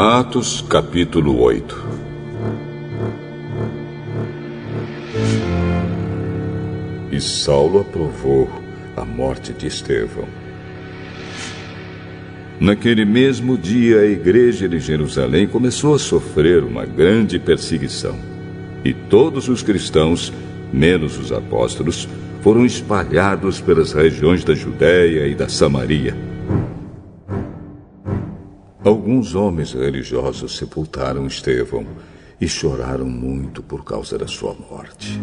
Atos, capítulo 8. E Saulo aprovou a morte de Estevão. Naquele mesmo dia, a igreja de Jerusalém começou a sofrer uma grande perseguição. E todos os cristãos, menos os apóstolos, foram espalhados pelas regiões da Judéia e da Samaria. Alguns homens religiosos sepultaram Estevão e choraram muito por causa da sua morte.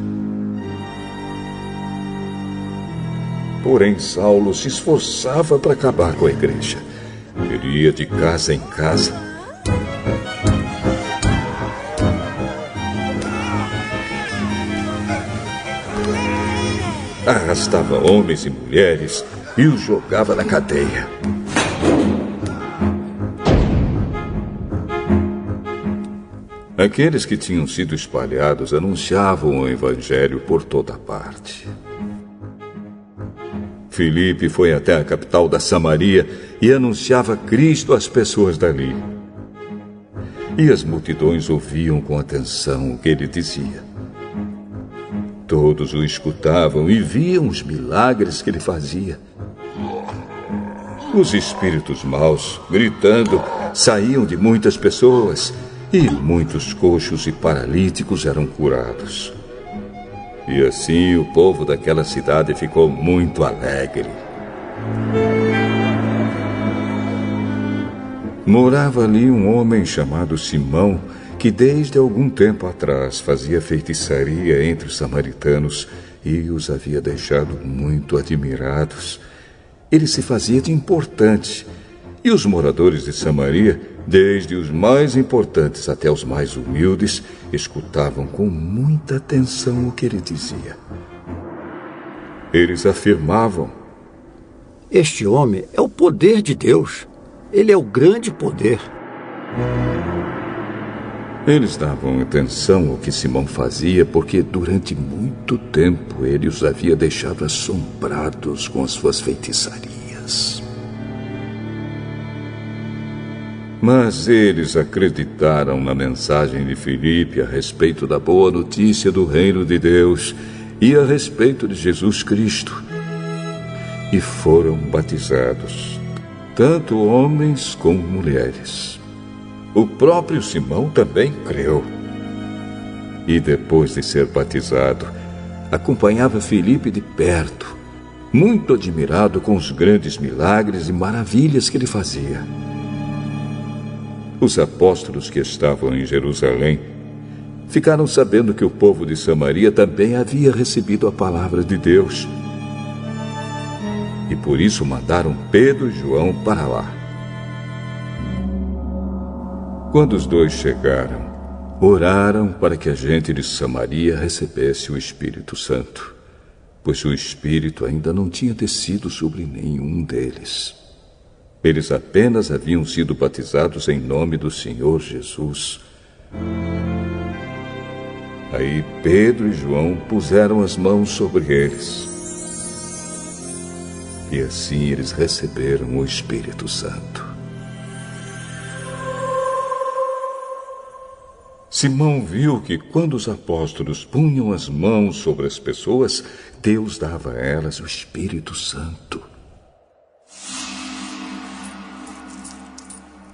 Porém, Saulo se esforçava para acabar com a igreja. Ele ia de casa em casa. Arrastava homens e mulheres e os jogava na cadeia. Aqueles que tinham sido espalhados anunciavam o evangelho por toda parte. Filipe foi até a capital da Samaria e anunciava Cristo às pessoas dali. E as multidões ouviam com atenção o que ele dizia. Todos o escutavam e viam os milagres que ele fazia. Os espíritos maus, gritando, saíam de muitas pessoas e muitos coxos e paralíticos eram curados. E assim o povo daquela cidade ficou muito alegre. Morava ali um homem chamado Simão, que desde algum tempo atrás fazia feitiçaria entre os samaritanos e os havia deixado muito admirados. Ele se fazia de importante, e os moradores de Samaria, desde os mais importantes até os mais humildes, escutavam com muita atenção o que ele dizia. Eles afirmavam: este homem é o poder de Deus. Ele é o grande poder. Eles davam atenção ao que Simão fazia, porque durante muito tempo ele os havia deixado assombrados com as suas feitiçarias. Mas eles acreditaram na mensagem de Filipe a respeito da boa notícia do reino de Deus e a respeito de Jesus Cristo. E foram batizados, tanto homens como mulheres. O próprio Simão também creu. E depois de ser batizado, acompanhava Filipe de perto, muito admirado com os grandes milagres e maravilhas que ele fazia. Os apóstolos que estavam em Jerusalém ficaram sabendo que o povo de Samaria também havia recebido a palavra de Deus. E por isso mandaram Pedro e João para lá. Quando os dois chegaram, oraram para que a gente de Samaria recebesse o Espírito Santo, pois o Espírito ainda não tinha descido sobre nenhum deles. Eles apenas haviam sido batizados em nome do Senhor Jesus. Aí Pedro e João puseram as mãos sobre eles. E assim eles receberam o Espírito Santo. Simão viu que quando os apóstolos punham as mãos sobre as pessoas, Deus dava a elas o Espírito Santo.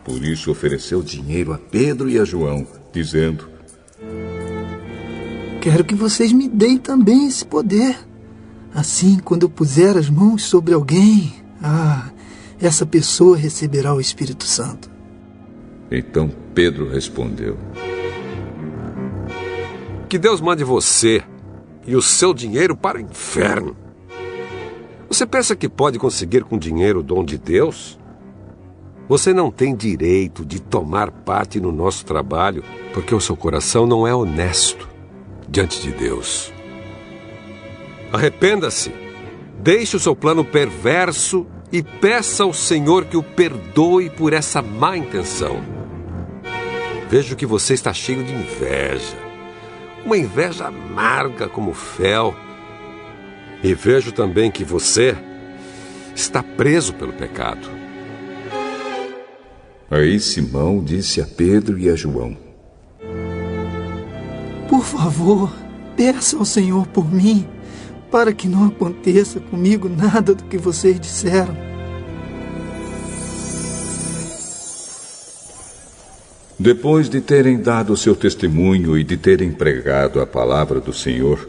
Por isso ofereceu dinheiro a Pedro e a João, dizendo: quero que vocês me deem também esse poder. Assim, quando eu puser as mãos sobre alguém, essa pessoa receberá o Espírito Santo. Então Pedro respondeu: que Deus mande você e o seu dinheiro para o inferno. Você pensa que pode conseguir com dinheiro o dom de Deus? Você não tem direito de tomar parte no nosso trabalho, porque o seu coração não é honesto diante de Deus. Arrependa-se, deixe o seu plano perverso e peça ao Senhor que o perdoe por essa má intenção. Vejo que você está cheio de inveja, uma inveja amarga como fel. E vejo também que você está preso pelo pecado. Aí Simão disse a Pedro e a João: Por favor, peça ao Senhor por mim, para que não aconteça comigo nada do que vocês disseram. Depois de terem dado o seu testemunho e de terem pregado a palavra do Senhor,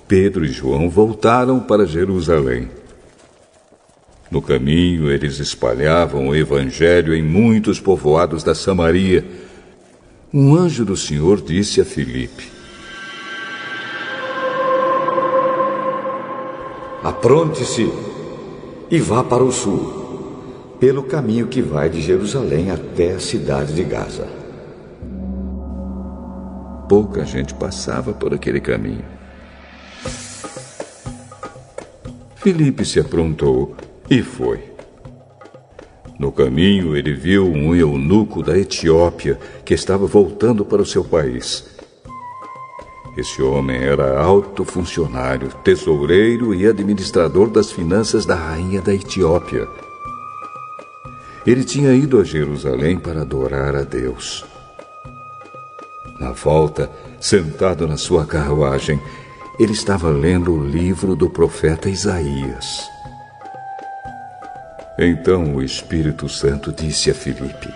Pedro e João voltaram para Jerusalém. No caminho, eles espalhavam o evangelho em muitos povoados da Samaria. Um anjo do Senhor disse a Filipe: Apronte-se e vá para o sul, pelo caminho que vai de Jerusalém até a cidade de Gaza. Pouca gente passava por aquele caminho. Filipe se aprontou e foi. No caminho, ele viu um eunuco da Etiópia que estava voltando para o seu país. Esse homem era alto funcionário, tesoureiro e administrador das finanças da rainha da Etiópia. Ele tinha ido a Jerusalém para adorar a Deus. Na volta, sentado na sua carruagem, ele estava lendo o livro do profeta Isaías. Então o Espírito Santo disse a Filipe: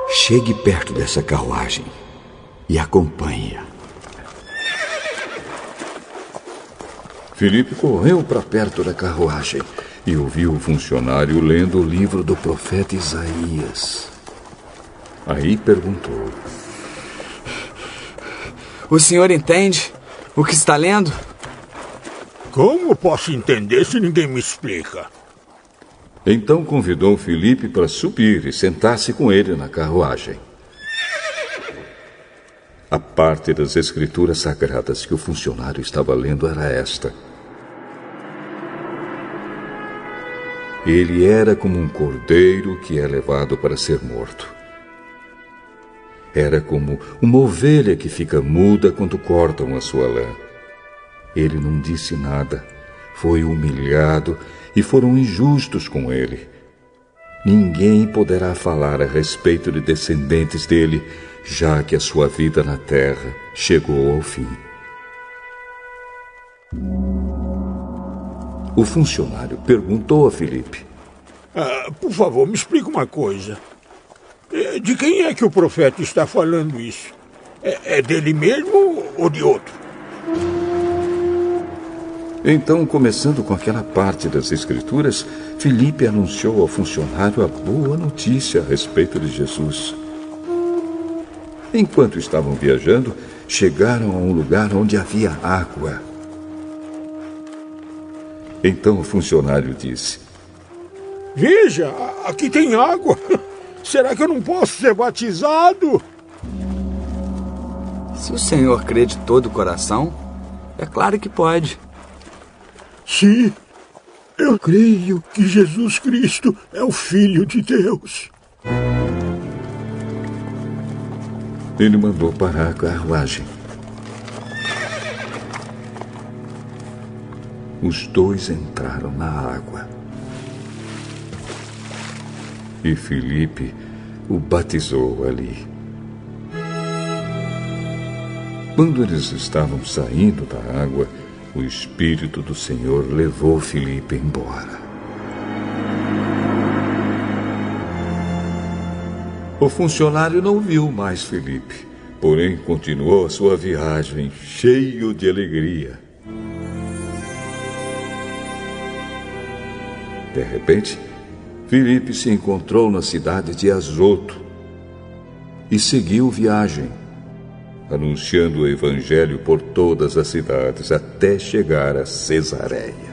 Chegue perto dessa carruagem e acompanhe-a. Filipe correu para perto da carruagem e ouviu o funcionário lendo o livro do profeta Isaías. Aí perguntou: O senhor entende o que está lendo? Como posso entender se ninguém me explica? Então convidou Filipe para subir e sentar-se com ele na carruagem. A parte das Escrituras Sagradas que o funcionário estava lendo era esta: Ele era como um cordeiro que é levado para ser morto. Era como uma ovelha que fica muda quando cortam a sua lã. Ele não disse nada, foi humilhado e foram injustos com ele. Ninguém poderá falar a respeito de descendentes dele, já que a sua vida na terra chegou ao fim. O funcionário perguntou a Filipe: Por favor, me explica uma coisa. De quem é que o profeta está falando isso? É dele mesmo ou de outro? Então, começando com aquela parte das Escrituras, Filipe anunciou ao funcionário a boa notícia a respeito de Jesus. Enquanto estavam viajando, chegaram a um lugar onde havia água. Então o funcionário disse: Veja, aqui tem água. Será que eu não posso ser batizado? Se o senhor crê de todo o coração, é claro que pode. Sim, eu creio que Jesus Cristo é o Filho de Deus. Ele mandou parar a carruagem. Os dois entraram na água. E Filipe o batizou ali. Quando eles estavam saindo da água, o Espírito do Senhor levou Filipe embora. O funcionário não viu mais Filipe, porém continuou a sua viagem cheio de alegria. De repente, Filipe se encontrou na cidade de Azoto e seguiu viagem, anunciando o evangelho por todas as cidades até chegar a Cesareia.